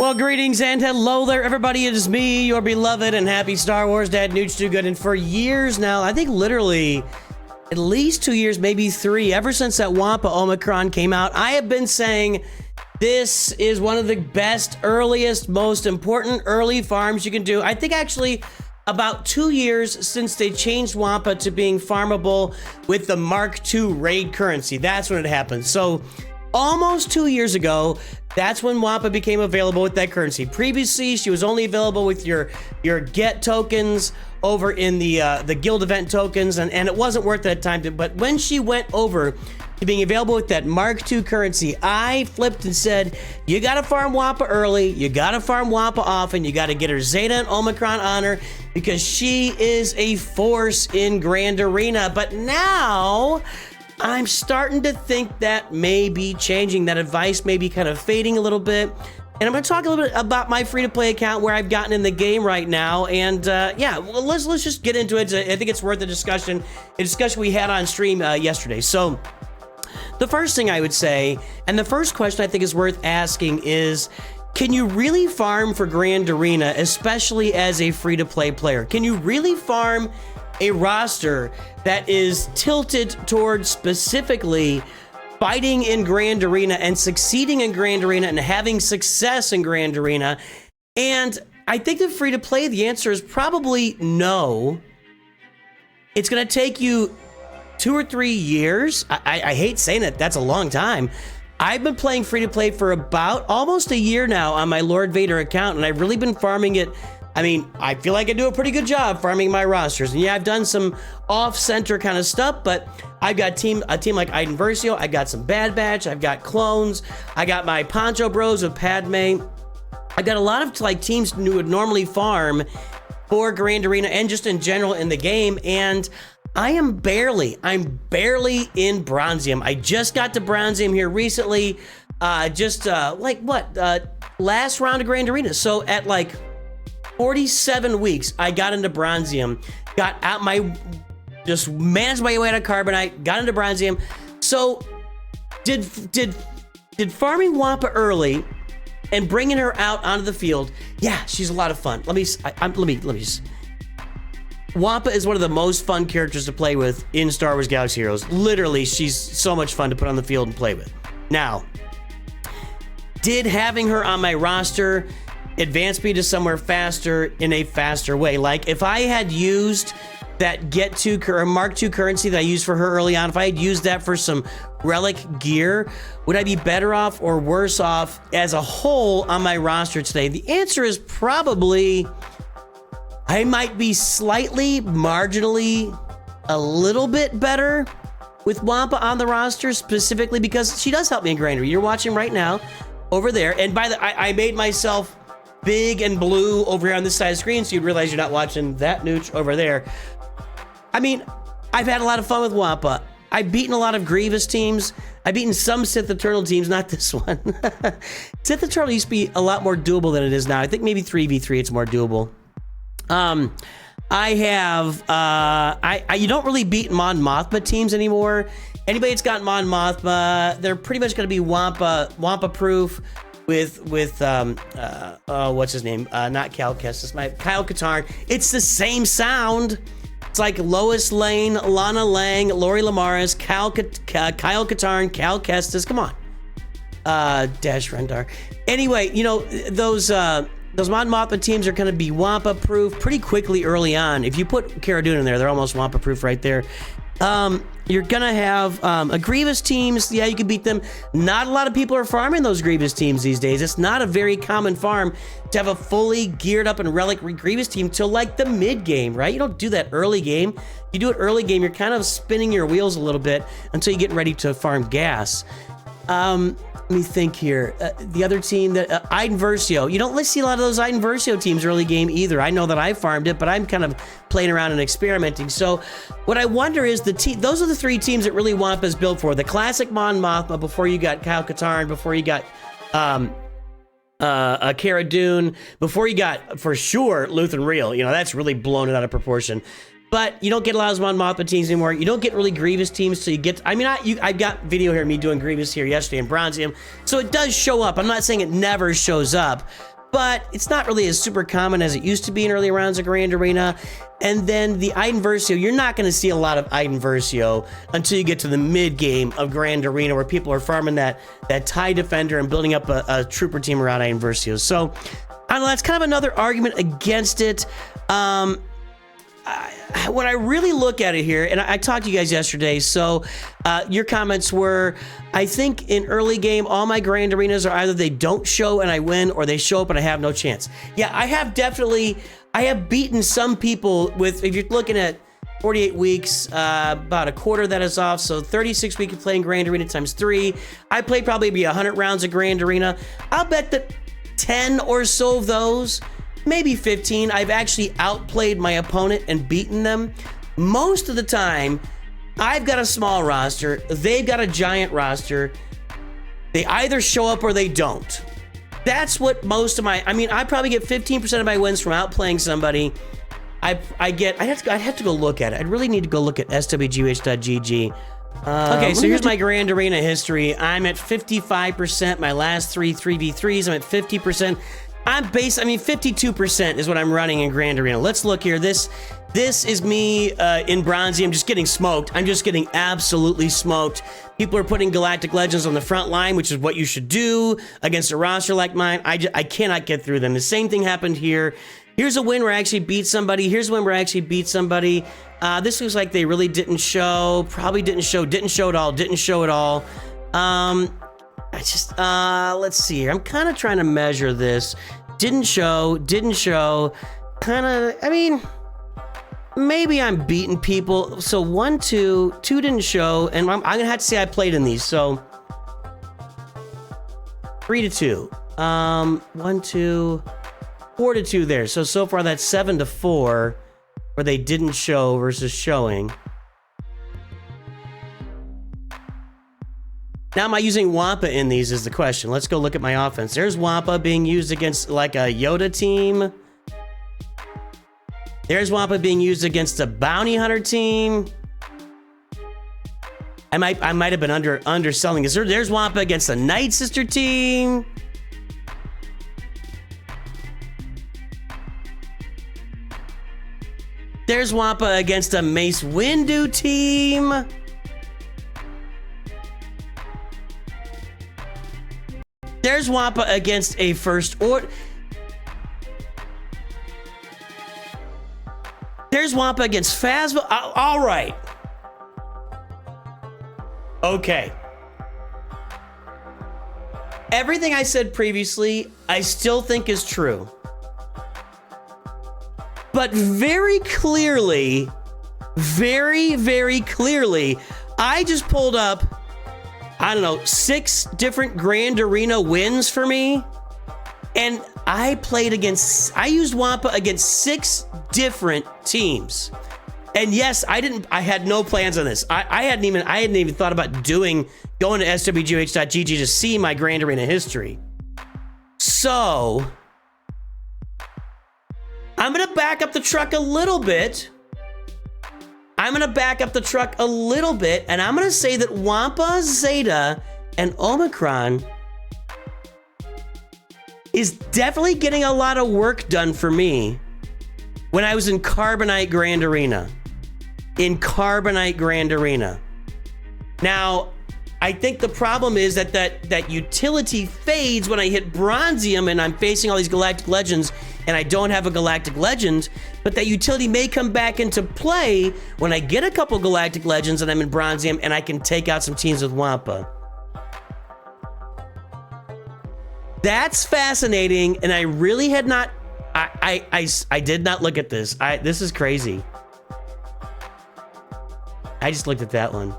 Well, greetings and hello there, everybody. It is me, your beloved and happy Star Wars dad, Nooch Too Good. And for years now, I think literally at least 2 years, maybe 3, ever since that Wampa Omicron came out, I have been saying this is one of the best, earliest, most important early farms you can do. I think actually about 2 years since they changed Wampa to being farmable with the Mark II raid currency. That's when it happened. So almost 2 years ago, that's when Wampa became available with that currency. Previously, she was only available with your get tokens over in the guild event tokens, and it wasn't worth it at that time. But when she went over to being available with that Mark II currency, I flipped and said, you gotta farm Wampa early, you gotta farm Wampa often, you gotta get her Zeta and Omicron on her, because she is a force in Grand Arena. But now I'm starting to think that may be changing. That advice may be kind of fading a little bit. And I'm going to talk a little bit about my free-to-play account, where I've gotten in the game right now. And yeah, well, let's just get into it. I think it's worth a discussion we had on stream yesterday. So the first thing I would say, and the first question I think is worth asking is, can you really farm for Grand Arena, especially as a free-to-play player? Can you really farm a roster that is tilted towards specifically fighting in Grand Arena and succeeding in Grand Arena and having success in Grand Arena? And I think that free to play, the answer is probably no. It's going to take you 2 or 3 years. I hate saying it, that's a long time. I've been playing free to play for about almost a year now on my Lord Vader account, and I've really been farming it. I mean, I feel like I do a pretty good job farming my rosters. And yeah, I've done some off-center kind of stuff, but I've got a team like Iden Versio, I got some Bad Batch, I've got clones, I got my Poncho Bros of Padme. I got a lot of like teams who would normally farm for Grand Arena and just in general in the game, and I'm barely in Bronzium. I just got to Bronzium here recently, last round of Grand Arena. So at like 47 weeks, I got into Bronzium, just managed my way out of Carbonite, got into Bronzium. So did farming Wampa early and bringing her out onto the field, yeah, she's a lot of fun. Let me just. Wampa is one of the most fun characters to play with in Star Wars Galaxy Heroes. Literally, she's so much fun to put on the field and play with. Now, did having her on my roster advance me to somewhere faster in a faster way? Like if I had used that Mark II currency that I used for her early on, if I had used that for some relic gear, would I be better off or worse off as a whole on my roster today? The answer is probably I might be slightly, marginally, a little bit better with Wampa on the roster, specifically because she does help me in Grand Arena. You're watching right now over there, and I made myself big and blue over here on this side of the screen, so you'd realize you're not watching that Nooch over there. I mean, I've had a lot of fun with Wampa. I've beaten a lot of Grievous teams. I've beaten some Sith Eternal teams, not this one. Sith Eternal used to be a lot more doable than it is now. I think maybe 3v3 it's more doable. You don't really beat Mon Mothma teams anymore. Anybody that's got Mon Mothma, they're pretty much going to be Wampa proof. With what's his name? Not Cal Kestis, Kyle Katarn. It's the same sound. It's like Lois Lane, Lana Lang, Lori Lamaris, Kyle Katarn, Cal Kestis. Come on. Dash Rendar. Anyway, you know, those Mon Mothma teams are going to be Wampa proof pretty quickly early on. If you put Cara Dune in there, they're almost Wampa proof right there. You're gonna have a Grievous teams. Yeah, you can beat them. Not a lot of people are farming those Grievous teams these days. It's not a very common farm to have a fully geared up and relic Grievous team till like the mid game, right? You don't do that early game. You do it early game, you're kind of spinning your wheels a little bit until you get ready to farm gas. Let me think here. The other team that Iden Versio. You don't really see a lot of those Iden Versio teams early game either. I know that I farmed it, but I'm kind of playing around and experimenting. So what I wonder is those are the 3 teams that really Wampa is built for. The classic Mon Mothma before you got Kyle Katarn, before you got Cara Dune, before you got for sure Luthen Real. You know, that's really blown it out of proportion. But you don't get a lot of Mon Mothma teams anymore. You don't get really Grievous teams, so you get... I mean, I've got video here of me doing Grievous here yesterday in Bronzium, so it does show up. I'm not saying it never shows up, but it's not really as super common as it used to be in early rounds of Grand Arena. And then the Iden Versio, you're not going to see a lot of Iden Versio until you get to the mid game of Grand Arena, where people are farming that TIE Defender and building up a trooper team around Iden Versio. So I don't know, that's kind of another argument against it. When I really look at it here, and I talked to you guys yesterday, so your comments were, I think in early game, all my Grand Arenas are either they don't show and I win, or they show up and I have no chance. Yeah, I have beaten some people with, if you're looking at 48 weeks, about a quarter that is off, so 36 weeks of playing Grand Arena times 3. I played probably 100 rounds of Grand Arena. I'll bet that 10 or so of those, maybe 15, I've actually outplayed my opponent and beaten them. Most of the time, I've got a small roster, they've got a giant roster. They either show up or they don't. That's what most of my, I probably get 15% of my wins from outplaying somebody. I'd have to go look at it. I'd really need to go look at SWGOH.gg. Okay, so here's my Grand Arena history. I'm at 55%. My last 3v3s, I'm at 50%. 52% is what I'm running in Grand Arena. Let's look here. This is me in Bronzy. I'm just getting smoked. I'm just getting absolutely smoked. People are putting Galactic Legends on the front line, which is what you should do against a roster like mine. I cannot get through them. The same thing happened here. Here's a win where I actually beat somebody. Here's one where I actually beat somebody. This looks like they really didn't show. Probably didn't show at all. Let's see here. I'm kind of trying to measure this. Didn't show. Maybe I'm beating people. So 1, 2 didn't show, and I'm gonna have to say I played in these. So 3-2. 1, 2, 4-2 there. So far that's 7-4, where they didn't show versus showing. Now, am I using Wampa in these is the question. Let's go look at my offense. There's Wampa being used against like a Yoda team. There's Wampa being used against a Bounty Hunter team. I might have been underselling this. There's Wampa against a Night Sister team. There's Wampa against a Mace Windu team. There's Wampa against a First Order. There's Wampa against Phasma. All right. Okay. Everything I said previously, I still think is true. But very clearly, very clearly, I just pulled up, I don't know, 6 different Grand Arena wins for me. And I used Wampa against 6 different teams. And yes, I had no plans on this. I hadn't even thought about going to SWGOH.gg to see my Grand Arena history. So I'm gonna back up the truck a little bit. And I'm gonna say that Wampa, Zeta, and Omicron is definitely getting a lot of work done for me when I was in Carbonite Grand Arena. Now, I think the problem is that utility fades when I hit Bronzium and I'm facing all these Galactic Legends and I don't have a Galactic Legend, but that utility may come back into play when I get a couple Galactic Legends and I'm in Bronzium and I can take out some teams with Wampa. That's fascinating, and I really had not, I did not look at this. This is crazy. I just looked at that one.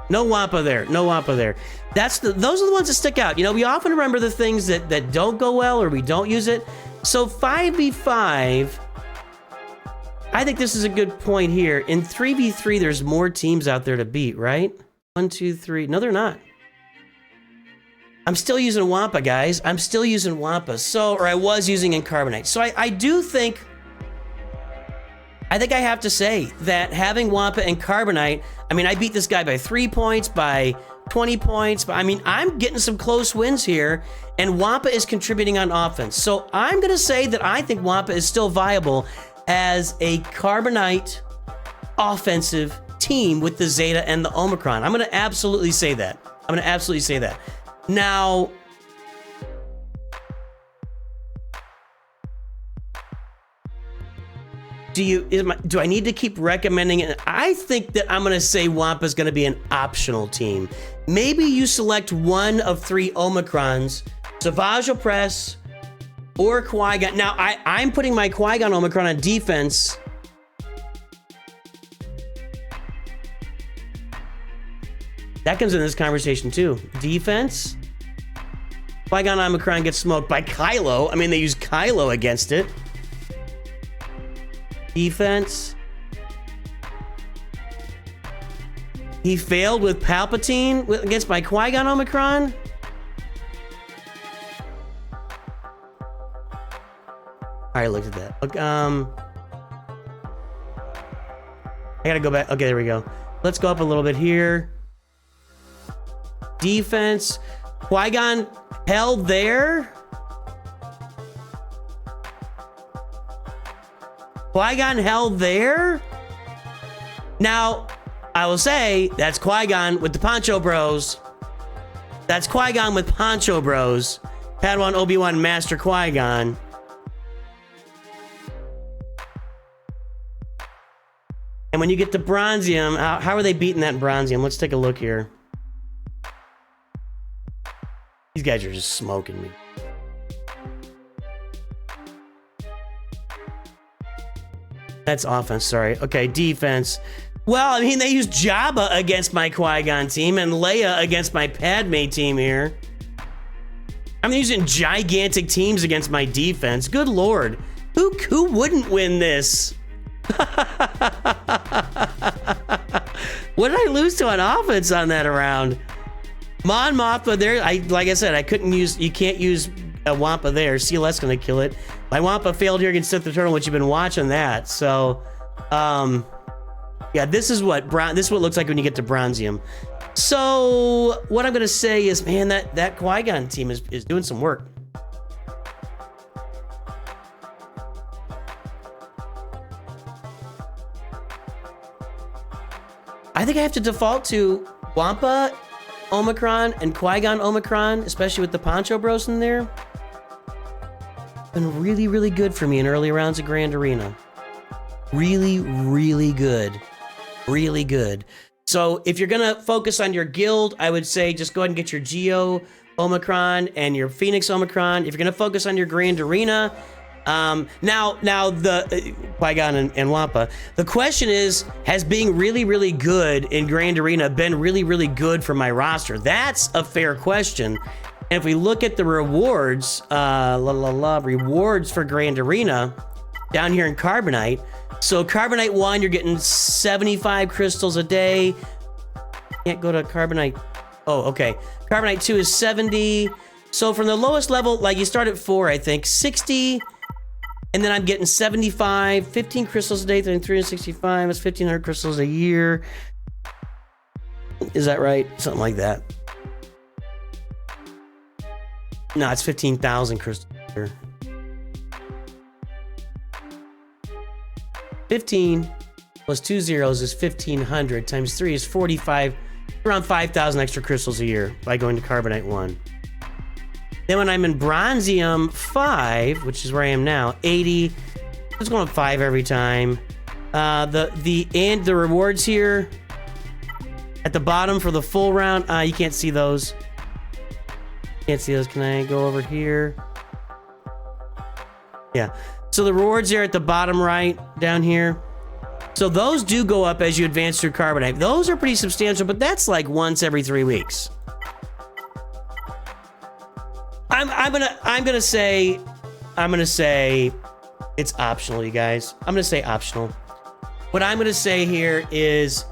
No Wampa there. Those are the ones that stick out. You know, we often remember the things that don't go well or we don't use it. So 5v5, I think this is a good point here. In 3v3, there's more teams out there to beat, right? 1, 2, 3. No, they're not. I'm still using Wampa, guys. I was using in Carbonite. So I do think, I have to say that having Wampa and Carbonite, I beat this guy by 3 points, by 20 points. But I mean, I'm getting some close wins here, and Wampa is contributing on offense. So I'm going to say that I think Wampa is still viable as a Carbonite offensive team with the Zeta and the Omicron. I'm going to absolutely say that. Now, do I need to keep recommending it? I think that I'm going to say Wampa is going to be an optional team. Maybe you select one of 3 Omicrons, Savage Opress or Qui-Gon. Now, I'm putting my Qui-Gon Omicron on defense. That comes in this conversation too. Defense. Qui-Gon Omicron gets smoked by Kylo. I mean, they use Kylo against it. Defense. He failed with Palpatine against my Qui-Gon Omicron. I already looked at that. Okay, I gotta go back. Okay, there we go. Let's go up a little bit here. Defense. Qui-Gon held there. Qui-Gon held there. Now, I will say that's Qui-Gon with the Poncho Bros. That's Qui-Gon with Poncho Bros. Padawan Obi-Wan Master Qui-Gon. And when you get to Bronzium, how are they beating that Bronzium? Let's take a look here. These guys are just smoking me. That's offense, sorry. Okay, defense. Well, I mean, they used Jabba against my Qui-Gon team and Leia against my Padme team here. I'm using gigantic teams against my defense. Good Lord. Who wouldn't win this? What did I lose to on offense on that round? Mon Mothma there, like I said, you can't use a Wampa there. CLS gonna kill it. My Wampa failed here against Sith the Turtle, which you've been watching that. So, yeah, this is what it looks like when you get to Bronzium. So, what I'm gonna say is, man, that Qui-Gon team is doing some work. I think I have to default to Wampa Omicron and Qui-Gon Omicron, especially with the Poncho Bros in there. Been really, really good for me in early rounds of Grand Arena. Really, really good. Really good. So if you're gonna focus on your guild, I would say just go ahead and get your Geo Omicron and your Phoenix Omicron. If you're gonna focus on your Grand Arena, now the Qui-Gon and Wampa, the question is, has being really, really good in Grand Arena been really, really good for my roster? That's a fair question. And if we look at the rewards, rewards for Grand Arena down here in Carbonite. So Carbonite 1, you're getting 75 crystals a day. Can't go to Carbonite. Oh, okay. Carbonite 2 is 70. So from the lowest level, like you start at 4, I think, 60. And then I'm getting 75, 15 crystals a day, 365. That's 1,500 crystals a year. Is that right? Something like that. No, it's 15,000 crystals a year. 15 plus 2 zeros is 1,500 times 3 is 45, around 5,000 extra crystals a year by going to Carbonite 1. Then when I'm in Bronzium 5, which is where I am now, 80. It's going up 5 every time. The rewards here at the bottom for the full round. You can't see those. Can't see those. Can I go over here? Yeah. So the rewards here at the bottom right down here. So those do go up as you advance through Carbonite. Those are pretty substantial, but that's like once every 3 weeks. I'm gonna say it's optional, you guys. I'm gonna say optional. What I'm gonna say here is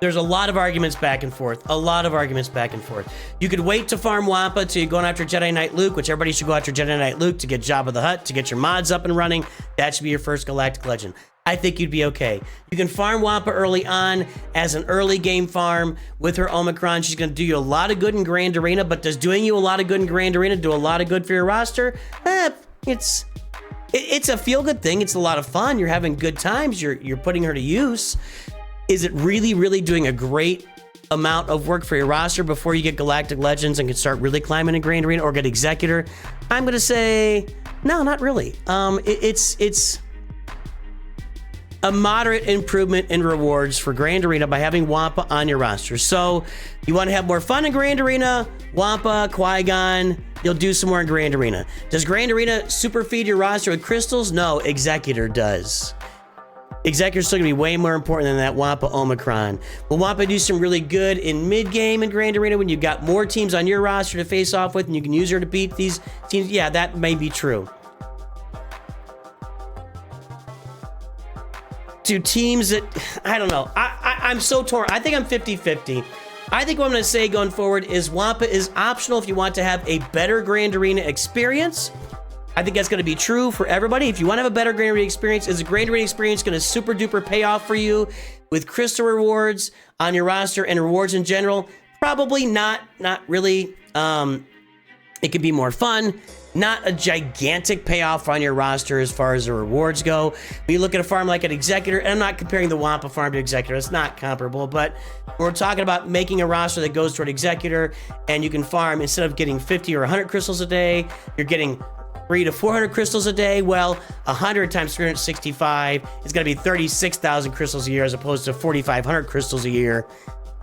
there's a lot of arguments back and forth. You could wait to farm Wampa till you're going after Jedi Knight Luke, which everybody should go after Jedi Knight Luke to get Jabba the Hutt, to get your mods up and running. That should be your first Galactic Legend. I think you'd be okay. You can farm Wampa early on as an early game farm with her Omicron. She's going to do you a lot of good in Grand Arena, but does doing you a lot of good in Grand Arena do a lot of good for your roster? It's a feel-good thing. It's a lot of fun. You're having good times. You're putting her to use. Is it really, really doing a great amount of work for your roster before you get Galactic Legends and can start really climbing in Grand Arena or get Executor? I'm going to say, no, not really. It's a moderate improvement in rewards for Grand Arena by having Wampa on your roster. So you want to have more fun in Grand Arena, Wampa, Qui-Gon, you'll do some more in Grand Arena. Does Grand Arena super feed your roster with crystals? No, Executor does. Executor's still gonna be way more important than that Wampa Omicron. Will Wampa do some really good in mid-game in Grand Arena when you've got more teams on your roster to face off with and you can use her to beat these teams? Yeah, that may be true. To teams that, I don't know. I'm so torn. I think I'm 50-50. I think what I'm going to say going forward is Wampa is optional if you want to have a better Grand Arena experience. I think that's going to be true for everybody. If you want to have a better Grand Arena experience, is the Grand Arena experience going to super duper pay off for you with crystal rewards on your roster and rewards in general? Probably not really. It could be more fun. Not a gigantic payoff on your roster as far as the rewards go. When you look at a farm like an Executor, and I'm not comparing the Wampa farm to Executor, it's not comparable, but we're talking about making a roster that goes toward Executor, and you can farm, instead of getting 50 or 100 crystals a day, you're getting 300 to 400 crystals a day. Well, 100 times 365 is going to be 36,000 crystals a year as opposed to 4,500 crystals a year.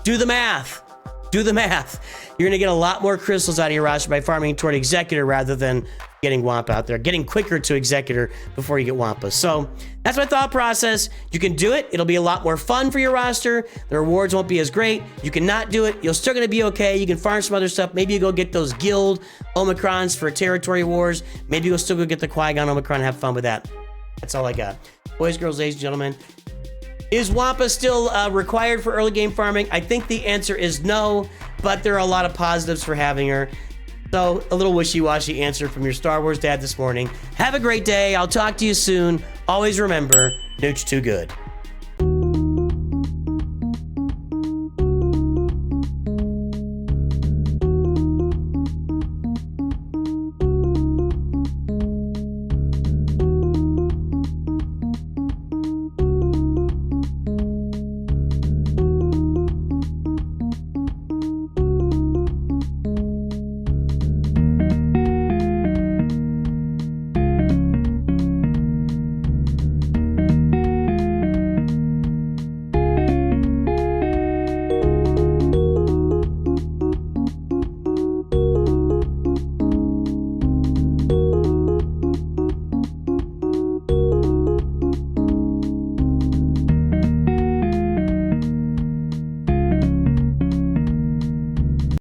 Do the math. Do the math. You're going to get a lot more crystals out of your roster by farming toward Executor rather than getting Wampa out there. Getting quicker to Executor before you get Wampa. So that's my thought process. You can do it. It'll be a lot more fun for your roster. The rewards won't be as great. You cannot do it. You're still going to be okay. You can farm some other stuff. Maybe you go get those guild Omicrons for territory wars. Maybe you'll still go get the Qui-Gon Omicron and have fun with that. That's all I got. Boys, girls, ladies and gentlemen. Is Wampa still required for early game farming? I think the answer is no, but there are a lot of positives for having her. So a little wishy-washy answer from your Star Wars dad this morning. Have a great day. I'll talk to you soon. Always remember, Nooch too good.